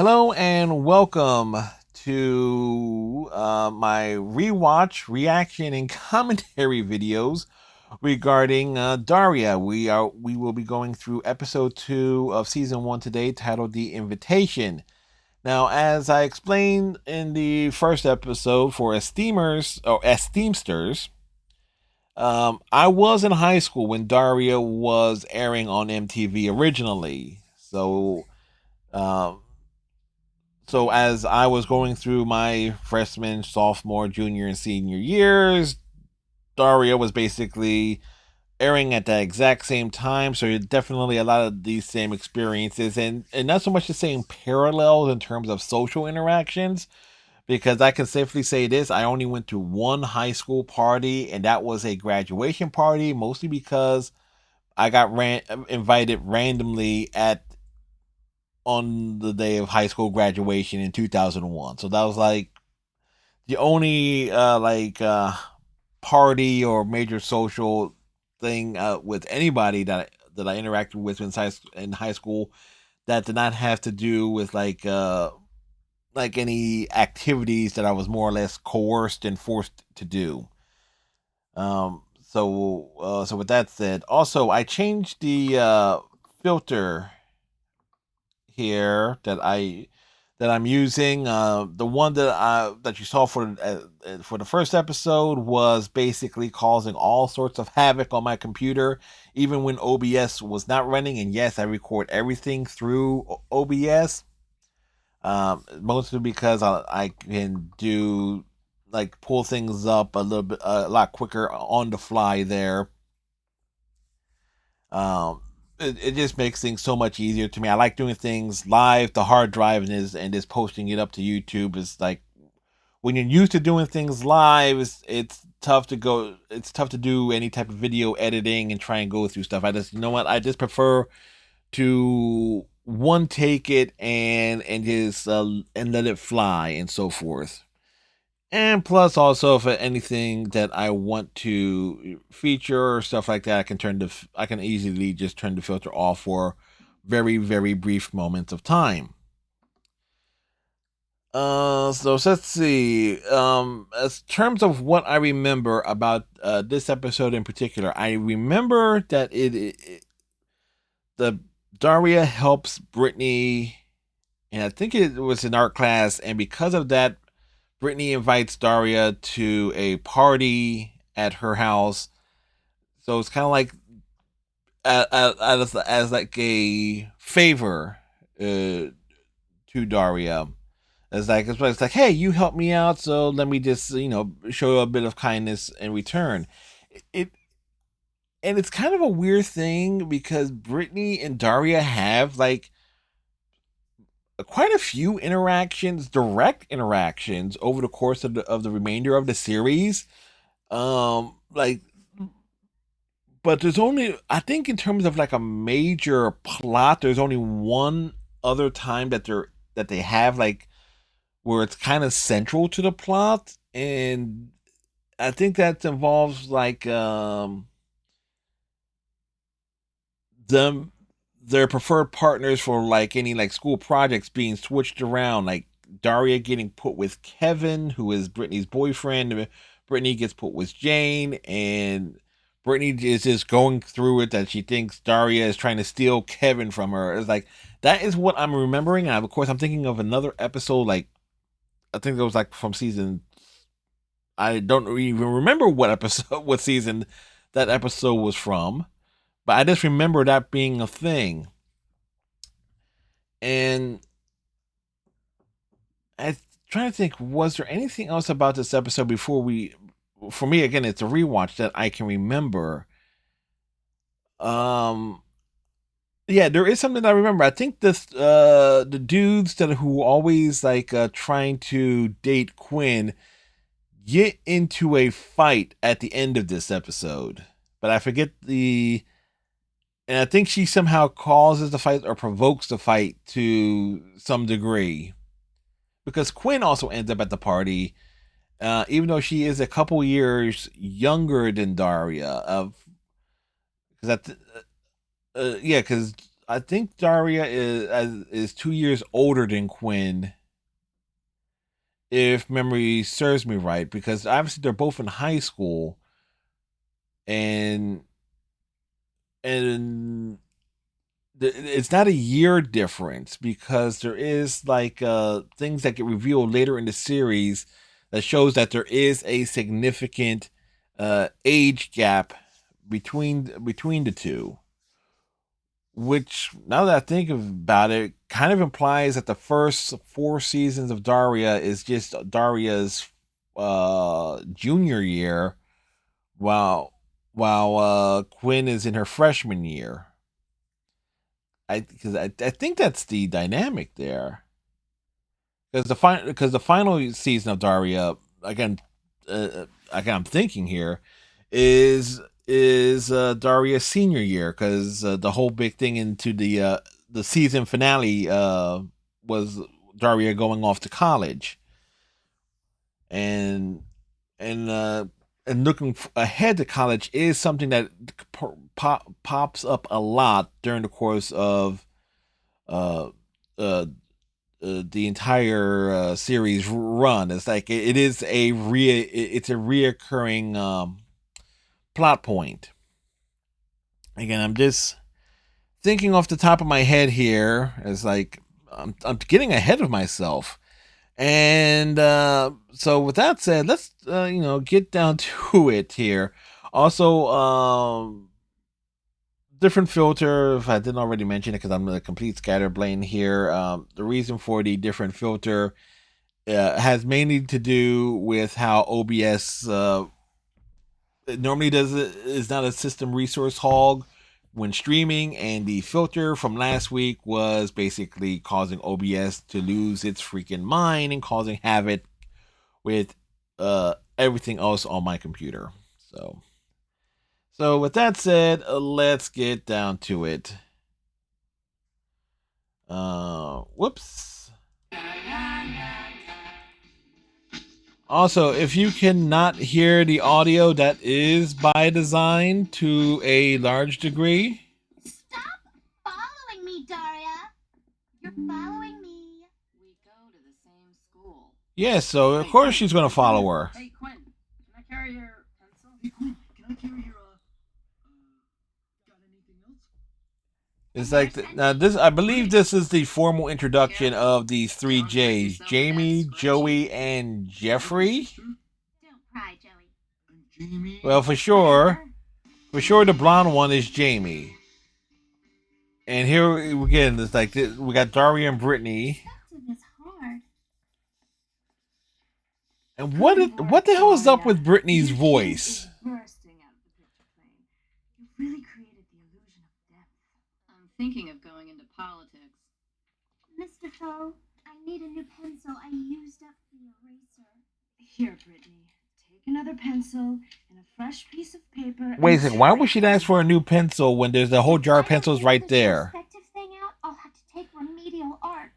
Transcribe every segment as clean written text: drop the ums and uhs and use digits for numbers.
Hello and welcome to my rewatch, reaction, and commentary videos regarding Daria. We will be going through episode 2 of season 1 today, titled "The Invitation." Now, as I explained in the first episode for esteemsters, I was in high school when Daria was airing on MTV originally. Um, so as I was going through my freshman, sophomore, junior, and senior years, Daria was basically airing at the exact same time. So definitely a lot of these same experiences, and not so much the same parallels in terms of social interactions. Because I can safely say this: I only went to one high school party, and that was a graduation party, mostly because I got invited randomly at on the day of high school graduation in 2001. So that was like the only party or major social thing with anybody that I interacted with in high school that did not have to do with like any activities that I was more or less coerced and forced to do. So with that said, also I changed the filter here that I'm using. The one that you saw for the first episode was basically causing all sorts of havoc on my computer, even when OBS was not running. And yes, I record everything through OBS, mostly because I can do like pull things up a lot quicker on the fly there. It just makes things so much easier to me. I like doing things live. The hard drive and just posting it up to YouTube is like when you're used to doing things live, it's tough to go. It's tough to do any type of video editing and try and go through stuff. I just you know what I just prefer to one take it and just and let it fly and so forth. And plus, also for anything that I want to feature or stuff like that, I can easily just turn the filter off for very brief moments of time. So let's see. As terms of what I remember about this episode in particular, I remember that the Daria helps Brittany, and I think it was in art class, and because of that, Brittany invites Daria to a party at her house. So it's kind of like as like a favor to Daria. It's like, hey, you helped me out, so let me just show you a bit of kindness in return. It and it's kind of a weird thing because Brittany and Daria have like quite a few interactions, direct interactions over the course of the remainder of the series. Like, but there's only I think in terms of like a major plot, there's only one other time that they have like where it's kind of central to the plot, and I think that involves like them their preferred partners for like any like school projects being switched around, like Daria getting put with Kevin, who is Brittany's boyfriend. Brittany gets put with Jane, and Brittany is just going through it that she thinks Daria is trying to steal Kevin from her. It's like that is what I'm remembering. And of course, I'm thinking of another episode, like I think it was like from season. I don't even remember what episode, what season that episode was from, but I just remember that being a thing. And I'm trying to think, was there anything else about this episode before we? For me, again, it's a rewatch that I can remember. Um, yeah, there is something I remember. I think the dudes that who always like trying to date Quinn get into a fight at the end of this episode, but I forget the. And I think she somehow causes the fight or provokes the fight to some degree because Quinn also ends up at the party, even though she is a couple years younger than Daria. Of because that, yeah, because I think Daria is 2 years older than Quinn, if memory serves me right, because obviously they're both in high school, and and it's not a year difference because there is like things that get revealed later in the series that shows that there is a significant age gap between the two, which now that I think about it, kind of implies that the first 4 seasons of Daria is just Daria's junior year, while Quinn is in her freshman year. I think that's the dynamic there. Because the final season of Daria, again, again, I'm thinking here, is Daria's senior year, because the whole big thing into the season finale was Daria going off to college, and and uh, and looking ahead to college is something that pops up a lot during the course of uh, uh, the entire series run. It's like it is it's a reoccurring plot point. Again, I'm just thinking off the top of my head here. It's like I'm getting ahead of myself. And so, with that said, let's get down to it here. Also, different filter. If I didn't already mention it, because I'm a complete scatterbrain here. The reason for the different filter has mainly to do with how OBS normally does it, is not a system resource hog when streaming, and the filter from last week was basically causing OBS to lose its freaking mind and causing havoc with everything else on my computer. So with that said, let's get down to it. Whoops. Also, if you cannot hear the audio, that is by design to a large degree. Stop following me, Daria. You're following me. We go to the same school. Yes, so of course she's going to follow her. Hey, Quinn, can I carry your pencil? Hey, Quinn, can I carry your, got anything else? It's like now this. I believe this is the formal introduction of these three J's: Jamie, Joey, and Jeffrey. Don't cry, Joey. Jamie. Well, for sure, the blonde one is Jamie. And here again, it's like we got Daria and Brittany. Perspective is hard. And what the hell is up with Brittany's voice? Bursting out of the picture plane. You really created the illusion of depth. I'm thinking of going into politics. Mr. Foe, I need a new pencil. I used up the eraser. Here, Brittany. Take another pencil and a fresh piece of paper. Wait a second, why would she ask for a new pencil when there's a whole jar of pencils right there? Perspective thing out, I'll have to take remedial art.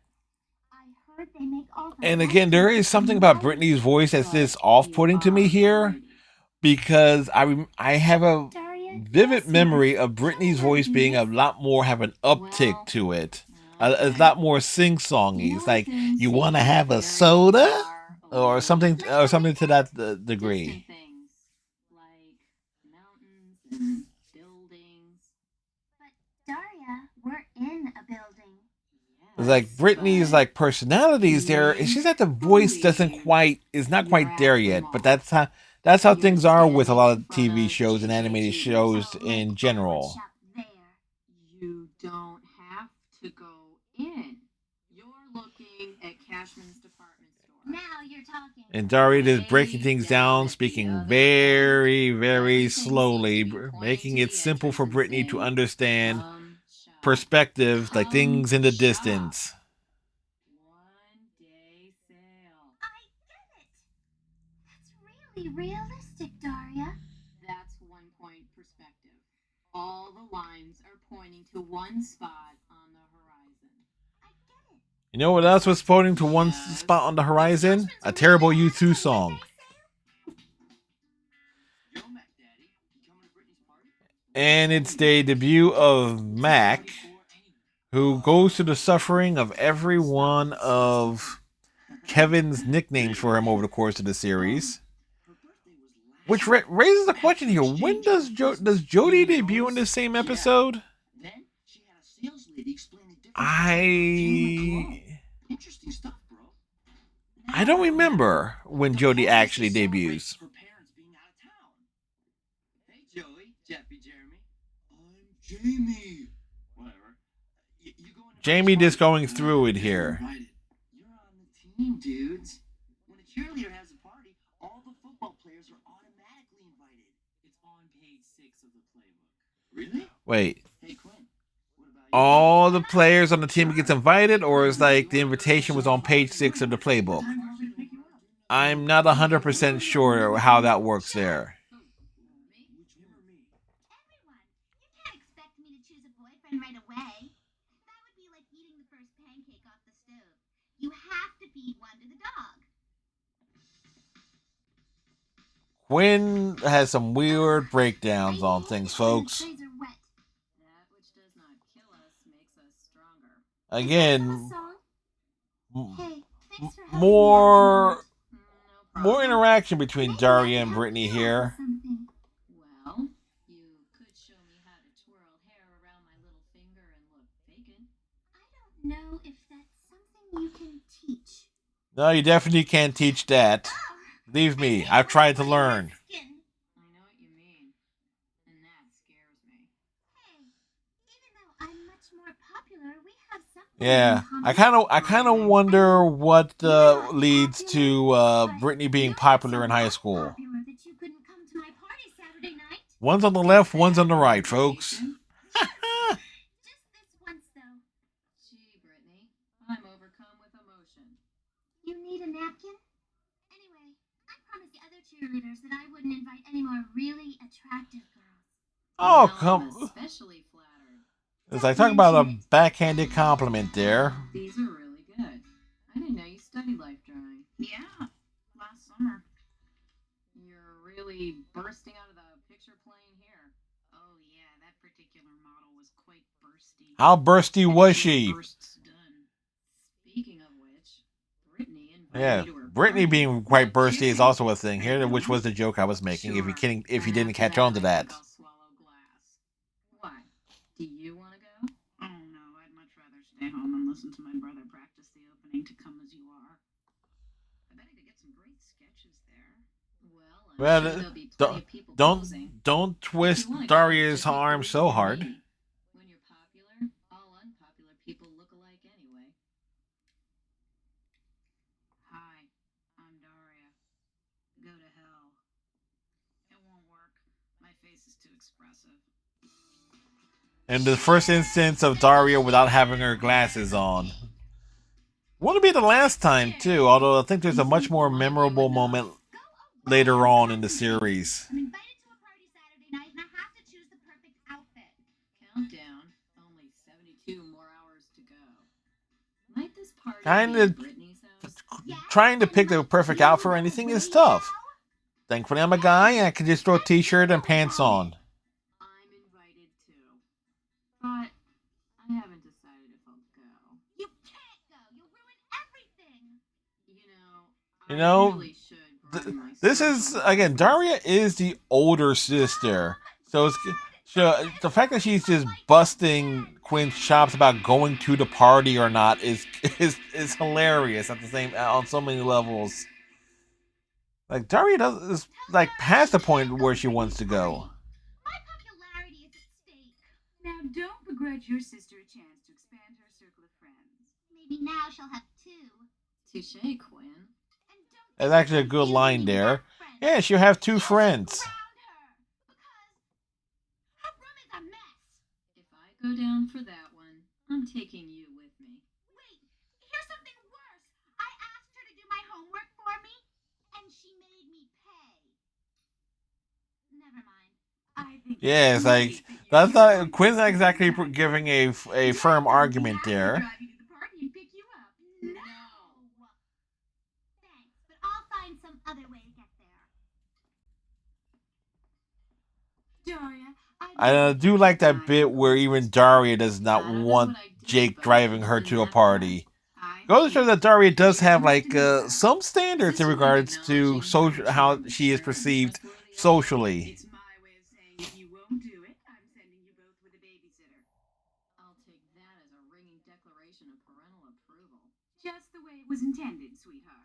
I heard they make all the And again, there is something about Brittany's voice that's just off-putting to me here, because I have a vivid memory of Brittany's voice being a lot more, have an uptick to it. A lot more sing-songy. It's like, you want to have a soda? Or something to that degree. Things like mountains and buildings. But Daria, we're in a building. It's like Brittany's like personalities there. It's just that the voice is not quite there yet. But that's how things are with a lot of TV shows and animated shows in general. You don't have to go in. You're looking at Cashman's department store. Now you're talking. And Daria is breaking things down, speaking very, very slowly, making it simple for Brittany to understand perspective, like things in the distance. One day sale. I get it. That's really realistic, Daria. That's 1 point perspective. All the lines are pointing to one spot on the horizon. I get it. You know what else was pointing to one spot on the horizon? A terrible U2 song. And it's the debut of Mac who goes through the suffering of every one of Kevin's nicknames for him over the course of the series. Which raises a question here: when does Jodie debut in the same episode? I I don't remember when Jodie actually debuts. Hey, Joey, Jeffy, Jeremy. I'm Jamie. Whatever. You go into Jamie just going through it here. You're on the team, dudes. When a cheerleader has a party, all the football players are automatically invited. It's on page 6 of the playbook. Really? Wait, Hey, Quinn. What about you? all the players on the team gets invited, or is like the invitation was on page 6 of the playbook? I'm not 100% sure how that works there. Everyone. You can't expect me to choose a boyfriend right away. That would be like eating the first pancake off the stove. You have to feed one to the dog. Quinn has some weird breakdowns on things, folks. That which does not kill us makes us stronger. Again, Hey, thanks for helping more No problem. more interaction between Daria and Brittany here. Well, you could show me how to twirl hair around my little finger and look vacant. I don't know if that's something you can teach. No, you definitely can't teach that. Believe me, I've tried to learn. I know what you mean, and that scares me. Hey, even though I'm much more popular, we have something Yeah, in common. I kind of wonder what leads to Brittany being popular in high school. Popular that you couldn't come to my party Saturday night. One's on the left, one's on the right, folks. Just this once, though. Gee, Brittany, I'm overcome with emotion. You need a napkin? Anyway, I promised the other cheerleaders that I wouldn't invite any more really attractive girls. Oh, Well, I'm come. especially flattered. As I talk about a backhanded compliment there. These are really good. I didn't know you studied life drawing. Yeah, last summer. You're really bursting out of the picture plane here. Oh yeah, that particular model was quite bursty. How bursty was she? Bursts done. Speaking of which, Brittany invited Yeah, me to her Brittany party. being quite bursty is Kidding. also a thing here, which was the joke I was making. Sure. If you And didn't after catch on to I that. think I'll swallow glass. Why? Do you want to go? Oh no, I'd much rather stay home and listen to my brother practice the opening to Come As You Are. I bet I could get some great sketches there. Well, I'm Well, sure there'll be plenty of people posing. don't If twist you wanna go, Daria's just be arm cool so with hard. me. When you're popular, all unpopular people look alike anyway. Hi, I'm Daria. Go to hell. It won't work. My face is too expressive. And the first instance of Daria without having her glasses on. Won't be the last time too, although I think there's a much more memorable moment later on in the series. I'm invited to a party Saturday night and I have to choose the perfect outfit. Countdown. Only 72 more hours to go. Might this party Kinda- be at Brittany's house? Trying to pick the perfect outfit for anything is tough. Thankfully, I'm a guy and I can just throw a t-shirt and pants on. I'm invited too. But I haven't decided if I'll go. You can't go. You'll ruin everything. I You know, really should broaden my This is social again, life. Daria is the older sister, so the fact that she's just busting Quinn's chops about going to the party or not is hilarious at the same on so many levels. Like Daria is like past the point where she wants to go. My popularity is at stake. Now, don't begrudge your sister a chance to expand her circle of friends. Maybe now she'll have two. Touche, Quinn. And don't That's actually a good line there. Yeah, she'll have two friends. Her room is a mess. If I go down for that one, I'm taking you with me. Wait, here's something worse. I asked her to do my homework for me, and she made me pay. Never mind. I think Yeah, it's like that's not Quinn's not exactly giving a firm argument there. drive you to the party and pick you up. No. Thanks, but I'll find some other way to get there. Daria, I do like that bit where even Daria does not None of want what I Jake driving her to a party. Goes to show that Daria does have like some standards in regards to social, how she is perceived socially. It's my way of saying if you won't do it, I'm sending you both with a babysitter. I'll take that as a ringing declaration of parental approval. Just the way it was intended, sweetheart.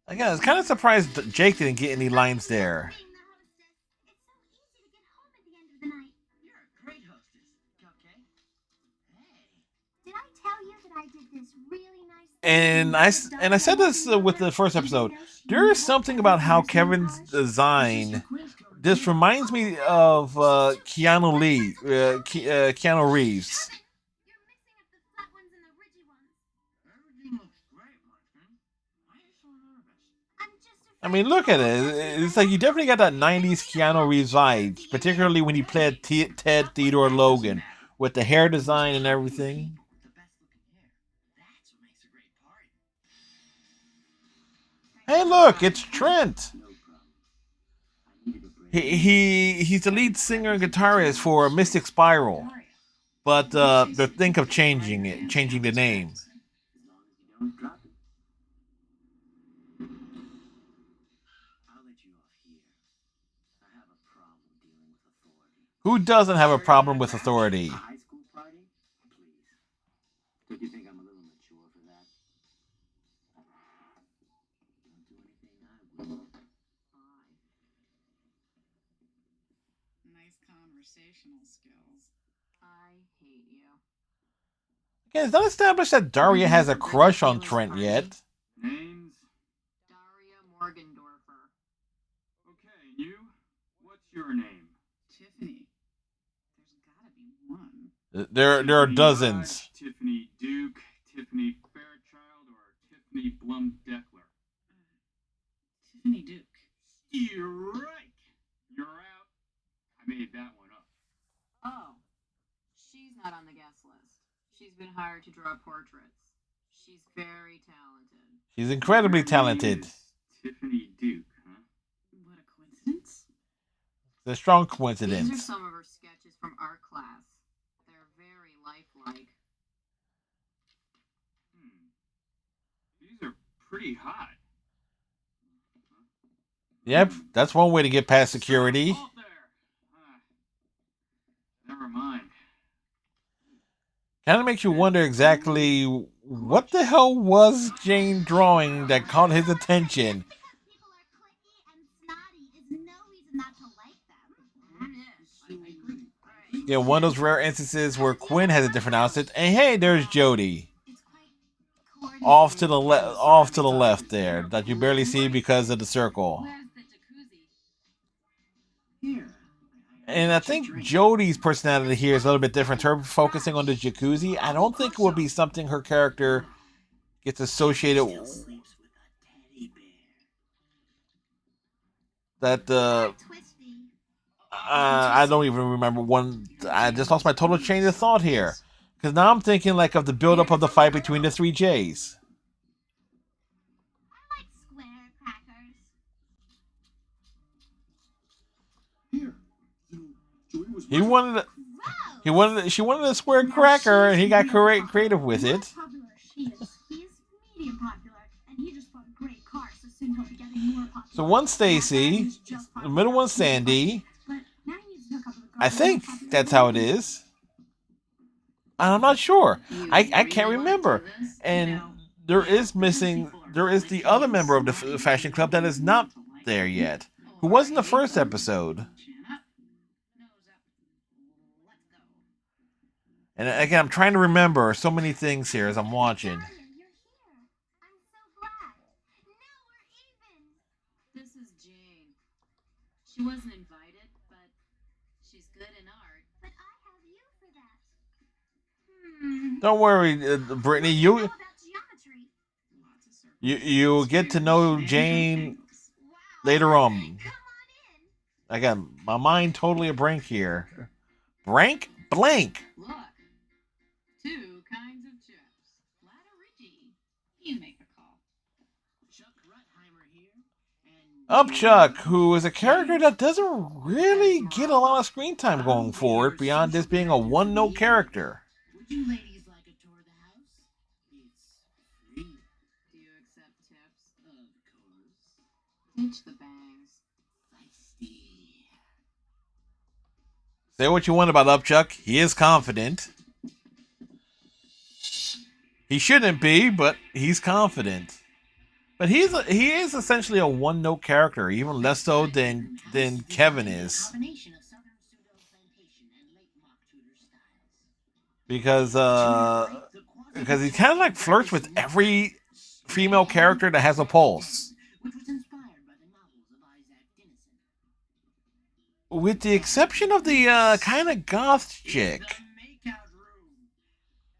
Again, I was kind of surprised that Jake didn't get any lines there. Being the hostess, it's so easy to get home at the end of the night. You're a great hostess, Cupcake. Hey. Did I tell you that I did this really nice And I said this with the first episode. There is something about how Kevin's design. This reminds me of Keanu Reeves. You're mixing up the flat ones and the ridgy ones. Everything looks great, my friend. Why are you so nervous? I'm just I mean, look at it. It's like you definitely got that '90s Keanu Reeves vibe, particularly when he played Ted Theodore Logan with the hair design and everything. With the best looking hair. That's what makes a great party. Hey, look, it's Trent. No problem. I needed a break. He's the lead singer and guitarist for Mystic Spiral, but they think of changing the name. As long as you don't drop it. I'll let you off here. I have a problem dealing with authority. Who doesn't have a problem with authority? A high school party? Please. Don't you think I'm a little mature for that? Don't do anything I will. Nice conversational skills. I hate you. Again, it's not established that Daria has a crush on Trent yet. Names? Daria Morgendorfer. Okay, you? What's your name? Tiffany. There's gotta be one. There are Tiffany dozens. Hodge, Tiffany Duke, Tiffany Fairchild, or Tiffany Blumdeckler? Tiffany Duke. You're right. You're out. I made that one up. Oh, she's not on the guest list. She's been hired to draw portraits. She's very talented. She's incredibly Your name talented. is Tiffany Duke, huh? What a coincidence. It's a strong These are coincidence. some of her sketches from art class. They're very lifelike. These are pretty hot. Yep, that's one way to get past security. Halt there. Never mind. Kind of makes you wonder exactly what the hell was Jane drawing that caught his attention. Because people are cliquey and snotty is no reason not to like them. I agree. Yeah, one of those rare instances where Quinn has a different outfit. And hey, there's Jody. It's quite Off to the left there, that you barely see because of the circle. Where's the jacuzzi? Here. And I think Jody's personality here is a little bit different. Her focusing on the jacuzzi, I don't think it would be something her character gets associated Still sleeps with a teddy bear. that twisty. I don't even remember one. I just lost my total chain of thought here, because now I'm thinking like of the buildup of the fight between the three J's. I like square crackers. Here. Joey was He wanted, Gross. she wanted a square cracker, and he got creative with it. Popular as she is. He's medium popular, and he just bought a great car, so soon he'll be getting more popular. So one's Stacy, the middle one's Sandy. But now he needs to hook up with a girl I who's think more popular that's than how he it is. is. I'm not sure. You I really can't wanna remember. do this? And No. there is the other member of the fashion club that is not there yet, who was in the first episode. Chin up, nose up. Let's go. And again, I'm trying to remember so many things here as I'm watching. Daria, you're here. I'm so glad. Now we're even. This is Jane. She wasn't invited, but she's good in art. But I have you for that. Don't worry, Brittany. Know You about geometry. Lots of circles. you'll get to know Jane Wow. later on. Come on in. I got my mind totally a blank here. Blank? Blank. Look, two kinds of chips. Flat or ridgy? You make the call. Chuck Rutheimer here, and Upchuck, who is a character that doesn't really get a lot of screen time going forward beyond just being a one-note character. Would you ladies like a tour of the house? It's free. Do you accept tips? Of course. Ditch the bangs. Feisty. Say what you want about Upchuck, he is confident. He shouldn't be, but he's confident. But he is essentially a one-note character, even less so than Kevin is, Combination of southern pseudo plantation and late mock Tudor styles. because he kind of like flirts with every female character that has a pulse, Which was inspired by the novels of Isaac Dinesen. with the exception of the kind of goth chick. The makeout room.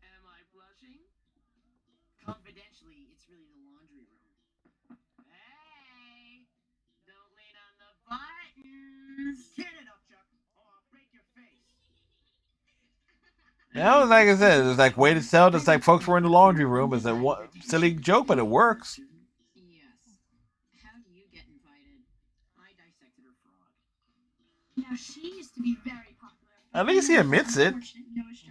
Am I blushing? Confidentially, it's really the laundry room. Hey, don't lean on the buttons. Get it up, Chuck, or I'll break your face. Now, like I said, it's like way to tell. It's like folks were in the laundry room. It's a silly joke, but it works. Yes. How do you get invited? I dissected her frog. Now, she used to be very popular. At least he admits it.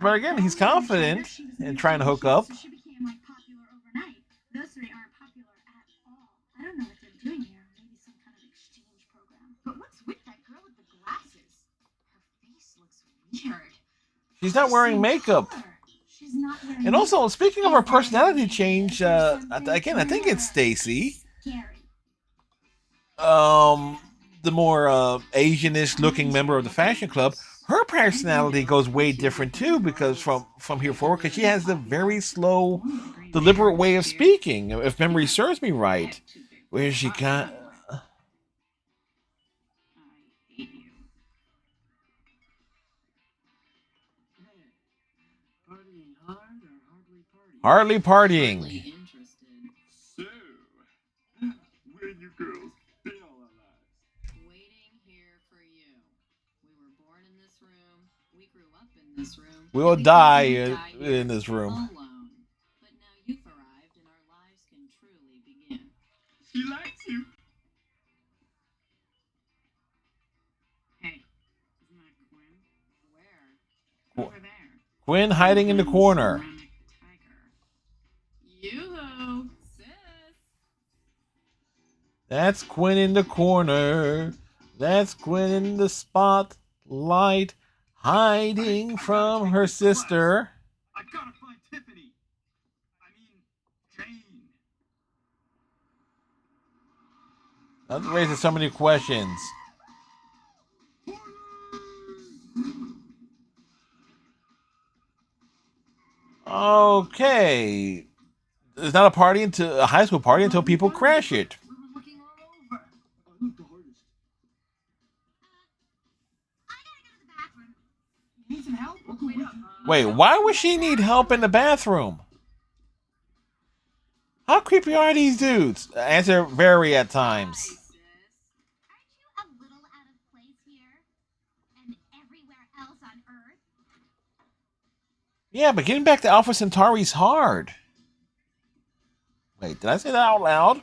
But again, he's confident in trying to hook up. So she became like popular overnight. Those three aren't popular at all. I don't know what they're doing here. Maybe some kind of exchange program. But what's with that girl with the glasses? Her face looks weird. She's not wearing makeup. She's not wearing And also, speaking of her personality change, again, I think it's Stacy. Scary. The more Asianish looking member of the fashion club, her personality goes way different too, because from here forward, because she has a very slow, deliberate way of speaking, if memory serves me right, where she got. I hate you. Hey, partying hard or hardly partying? Hardly partying. Hardly interested. So, where you girls been all our lives? Waiting here for you. We were born in this room. We grew up in this room. We will and die here in this room. alone. But now you've arrived and our lives can truly begin. She likes you. Hey, isn't that Quinn? Where? Over there. Quinn hiding in the corner. Ceramic tiger. Yoo-hoo, sis. That's Quinn in the corner. That's Quinn in the spotlight, hiding from her sister. I gotta find Tiffany. I mean, Jane. That raises so many questions. Okay. It's not a high school party until people crash it. We were looking all over. Who's the hardest? I gotta go to the bathroom. You need some help? We'll go with you. Wait, why would she need help in the bathroom? How creepy are these dudes? Answer vary at times. Hi, sis. Aren't you a little out of place here? And everywhere else on Earth? Yeah, but getting back to Alpha Centauri's hard. Wait, did I say that out loud?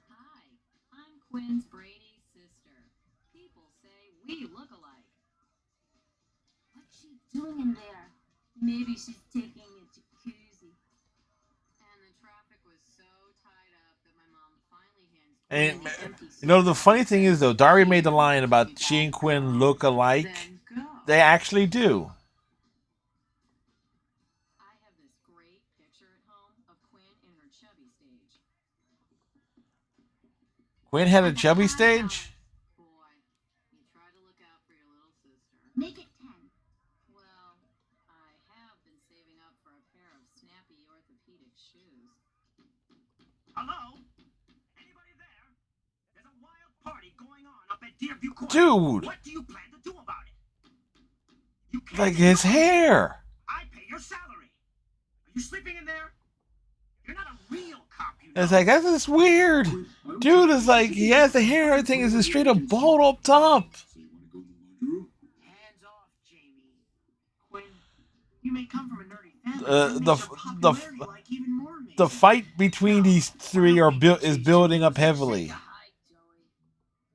Hi, I'm Quinn's Brady's sister. People say we look alike. What's she doing in there? Maybe she's taking a jacuzzi. And the traffic was so tied up that my mom finally hands And Quinn the empty you know, the suitcase. funny thing is, though, Daria made the line about she and Quinn look alike. Then go. They actually do. I have this great picture at home of Quinn in her chubby stage. Quinn had a chubby stage? Boy, you try to look out for your little sister. Make it 10. Well, I have been saving up for a pair of snappy orthopedic shoes. Hello? Anybody there? There's a wild party going on up at Deerview Court. Dude! What do you plan to do about it? You can't Like do his nothing. hair. I pay your salary. Are you sleeping in there? You're not a real cop, you know. It's like, that's just weird. Dude is like, he has the hair, everything is just straight up bald up top. So you wanna go to the laundry room? Hands off, Jamie. Quinn, you You may come from a nerdy family, Uh, that the makes your the popularity like even more amazing. the fight between these three is building up heavily. Hi, Joey.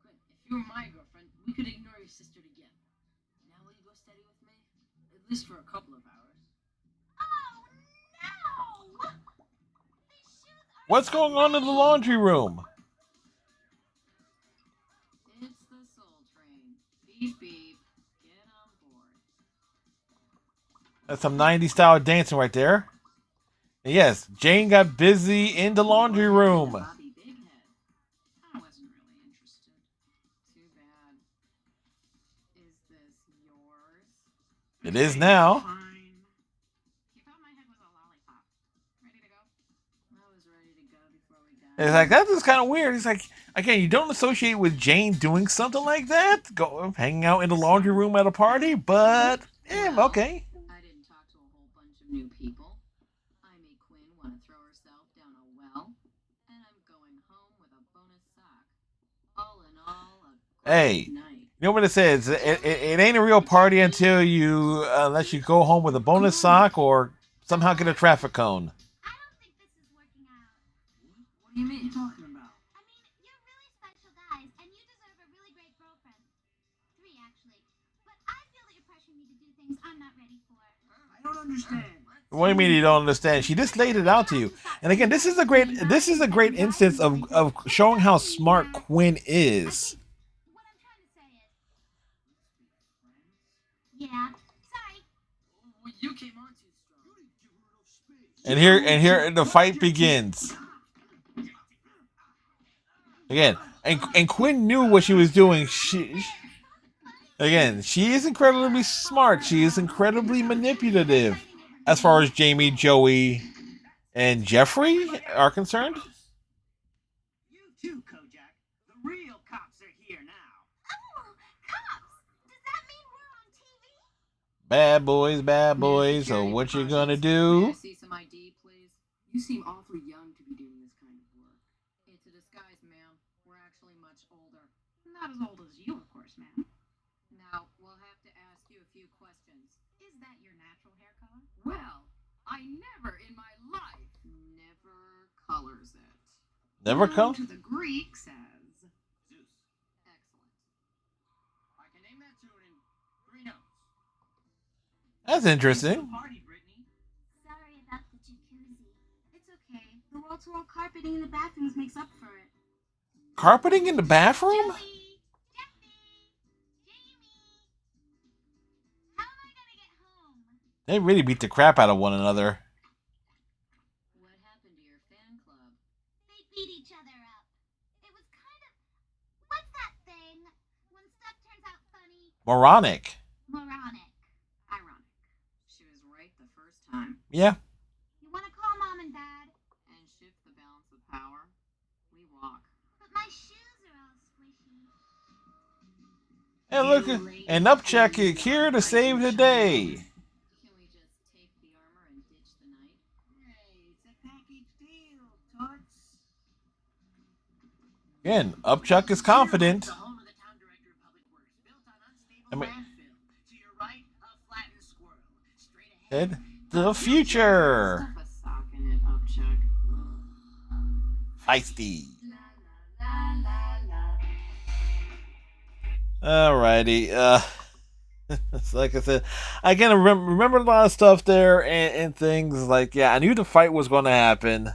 Quinn, if you were my girlfriend, we could ignore your sister together. Now will you go steady with me? At least for a couple of hours. Oh no! These shoes are What's going on in the laundry room? It's the Soul Train. Beep beep. Get on board. That's some 90s style dancing right there. And yes, Jane got busy in the laundry room. Bobby Bighead. I wasn't really interested. Too bad. Is this yours? It is now. Fine. He thought my head was a lollipop. Ready to go? I was ready to go before we got It's like, that's just kind of weird. It's like, again, you don't associate with Jane doing something like that, go hanging out in the laundry room at a party, but okay. I didn't talk to a whole bunch of new people. I made Quinn want to throw herself down a well, and I'm going home with a bonus sock. All in all, a Hey, great night. you know what it says? It ain't a real party until you unless you go home with a bonus sock or somehow get a traffic cone. I don't think this is working out. What do you What are you mean? talking about? I mean, you're really special guys, and you deserve a really great girlfriend. 3, actually. But I feel that you're pressuring me to do things I'm not ready for. I don't understand. What do you mean you don't understand? She just laid it out to you. And again, this is a great instance of showing how smart Quinn is. What I'm trying to say is, yeah, sorry. Well, you came on too strong. You didn't give her enough space. And here the fight begins. Again, and Quinn knew what she was doing. She is incredibly smart. She is incredibly manipulative as far as Jamie, Joey, and Jeffrey are concerned. You too, Kojak. The real cops are here now. Oh, cops! Does that mean we're on TV? Bad boys, bad boys. So Security what you precautions. gonna May I do? see some ID, please? You seem awfully young to be doing this kind of work. It's a disguise, ma'am. We're actually much older. Not as old as you, of course, ma'am. Now, we'll have to ask you a few questions. Is that your natural hair color? Well, I never in my life never colors it. Never Known come. to the Greeks as Zeus. Excellent. I can name that tune in 3 notes. That's Thanks for interesting. the party, Brittany. Sorry about the jacuzzi. It's okay. The wall-to-wall carpeting in the bathrooms makes up for it. Carpeting in the bathroom? Joey! Jeffy! Jamie! How am I gonna get home? They really beat the crap out of one another. What happened to your fan club? They beat each other up. It was kind of... What's that thing? When stuff turns out funny? Moronic. Moronic. Ironic. She was right the first time. Yeah. You wanna call Mom and Dad? And shift the balance of power. We walk. But my shoes are all squishy. And look, and Upchuck is here to save the day. Can we just take the armor and ditch the night? Hey, it's a package deal, Toots. Again, Upchuck is confident. The home of the town director of public works, built on unstable I mean- landfill. To your right, a flattened squirrel. Straight ahead, And the future. Stuff a sock in it, Upchuck. Feisty. La la la la. Alrighty. It's like I said, I can remember a lot of stuff there and things like, yeah, I knew the fight was going to happen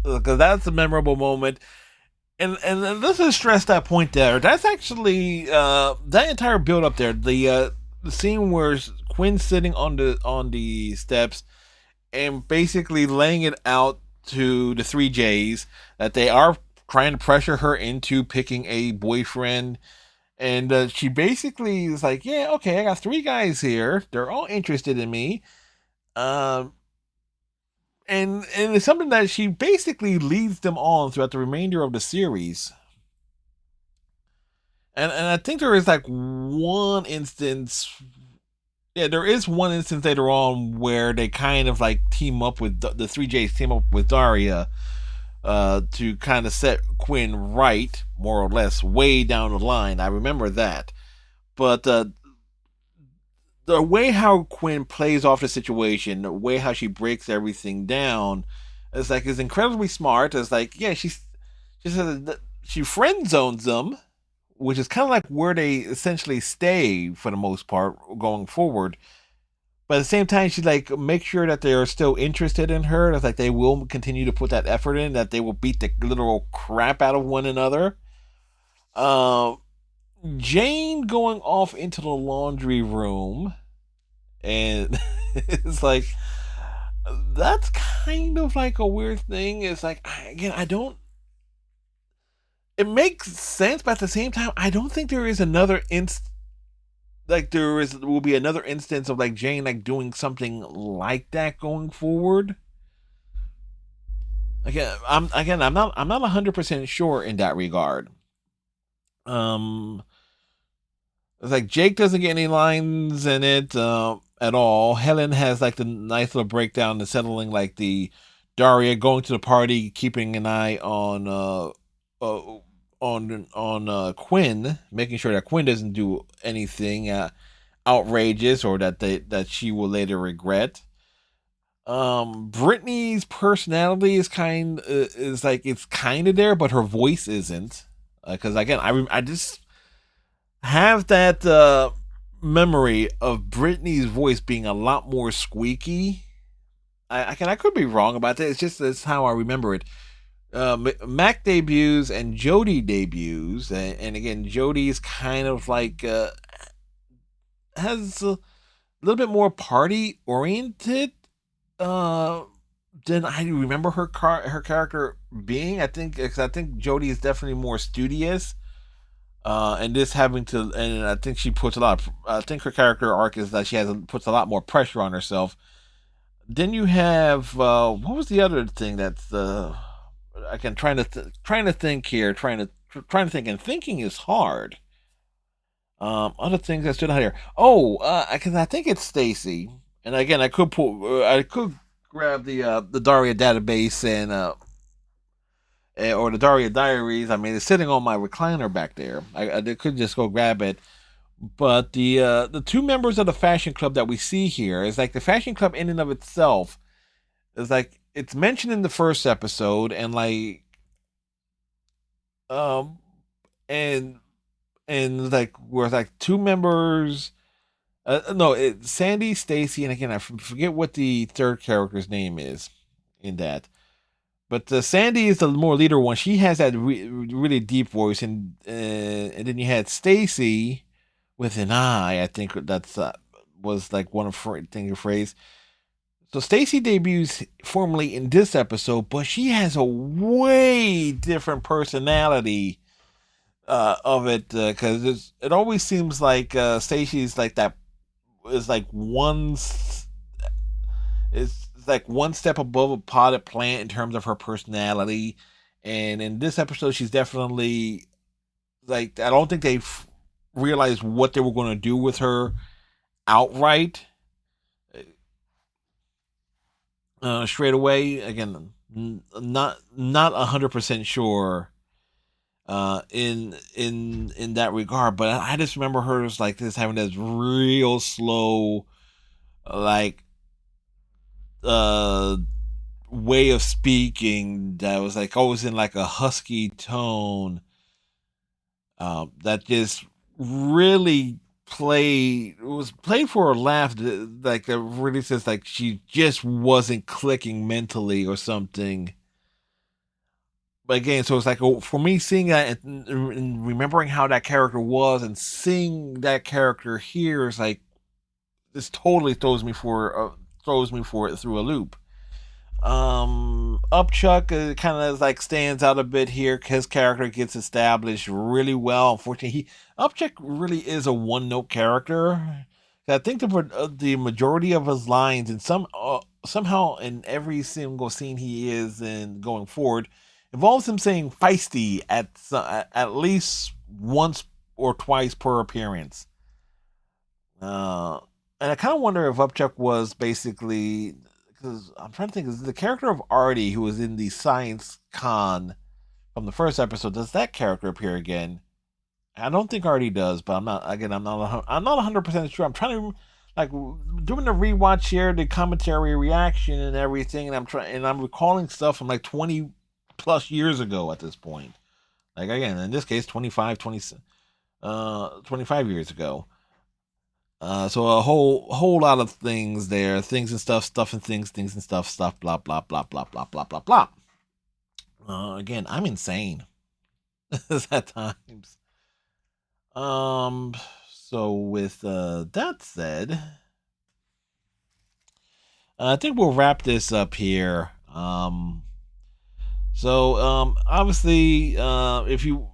because that's a memorable moment. And let's just stress that point there. That's actually that entire build up there. The scene where Quinn's sitting on the steps and basically laying it out to the 3Js that they are trying to pressure her into picking a boyfriend. And she basically is like, yeah, okay, I got 3 guys here. They're all interested in me. And it's something that she basically leads them on throughout the remainder of the series. And I think there is like one instance. Yeah, there is one instance later on where they kind of like team up with the 3Js team up with Daria to kind of set Quinn right, more or less, way down the line. I remember that. But the the way how Quinn plays off the situation, the way how she breaks everything down, is incredibly smart. It's like, yeah, she says that she friend zones them, which is kind of like where they essentially stay for the most part going forward. But at the same time, she like makes sure that they are still interested in her. That's like they will continue to put that effort in. That they will beat the literal crap out of one another. Uh, Jane going off into the laundry room, and it's like that's kind of like a weird thing. It's like again, I don't. It makes sense, but at the same time, I don't think there is another will be another instance of like Jane like doing something like that going forward. I'm not 100% sure in that regard. Um, it's like Jake doesn't get any lines in it at all. Helen has like the nice little breakdown to settling like the Daria going to the party, keeping an eye uh on Quinn, making sure that Quinn doesn't do anything outrageous or that she will later regret. Brittany's personality is like it's kind of there, but her voice isn't. Because again, I just have that memory of Brittany's voice being a lot more squeaky. I could be wrong about that. It's just that's how I remember it. Mac debuts and Jody debuts, and again, Jody is kind of like has a little bit more party oriented uh, than I remember her character being. I think because I think Jody is definitely more studious. And this having to, and I think she puts a lot. I think her character arc is that puts a lot more pressure on herself. Then you have what was the other thing that's I can trying to think here, trying to think, and thinking is hard. Other things that stood out here. Oh, because I think it's Stacy, and again, I could grab the Daria database or the Daria diaries. I mean, it's sitting on my recliner back there. I could just go grab it. But the two members of the fashion club that we see here is like the fashion club in and of itself is like it's mentioned in the first episode, and like um and like we're like two members. No, it's Sandy, Stacy, and again I forget what the third character's name is in that. But Sandy is the more leader one. She has that really deep voice, and then you had Stacy with an I. I think that's was like one of her phrase. So Stacy debuts formally in this episode, but she has a way different personality of it because it always seems like Stacy's like that is like is like one step above a potted plant in terms of her personality, and in this episode she's definitely like I don't think they've realized what they were going to do with her outright straight away. Again, not 100% sure in that regard, but I just remember her as like this having this real slow like uh way of speaking that was like always in like a husky tone that just really played for a laugh, like really says like she just wasn't clicking mentally or something. But again, so it's like for me seeing that and remembering how that character was and seeing that character here is like this totally throws me for it through a loop. Upchuck kind of like stands out a bit here. His character gets established really well. Unfortunately, Upchuck really is a one note character. I think the majority of his lines and somehow in every single scene he is in going forward involves him saying feisty at least once or twice per appearance. Uh, and I kind of wonder if Upchuck was basically because I'm trying to think is the character of Artie who was in the Science Con from the first episode. Does that character appear again? I don't think Artie does, but I'm not 100% sure. I'm trying to like doing the rewatch here, the commentary, reaction, and everything, and I'm recalling stuff from like 20+ years ago at this point. Like again, in this case, 25 years ago. So a whole lot of things there, things and stuff and things and stuff, blah blah blah blah blah blah blah blah. Again, I'm insane at times. Um, so with that said, I think we'll wrap this up here. Obviously, if you,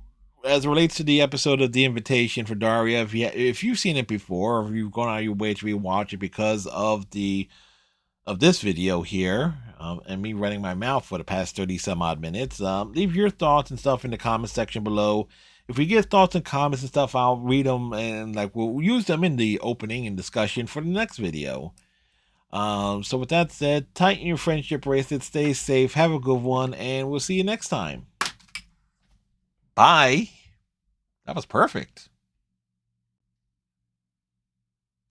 as it relates to the episode of The Invitation for Daria, if you've seen it before, or if you've gone out of your way to rewatch it because of this video here, and me running my mouth for the past 30 some odd minutes, leave your thoughts and stuff in the comment section below. If we get thoughts and comments and stuff, I'll read them and like we'll use them in the opening and discussion for the next video. So with that said, tighten your friendship bracelet, stay safe, have a good one, and we'll see you next time. Bye. That was perfect.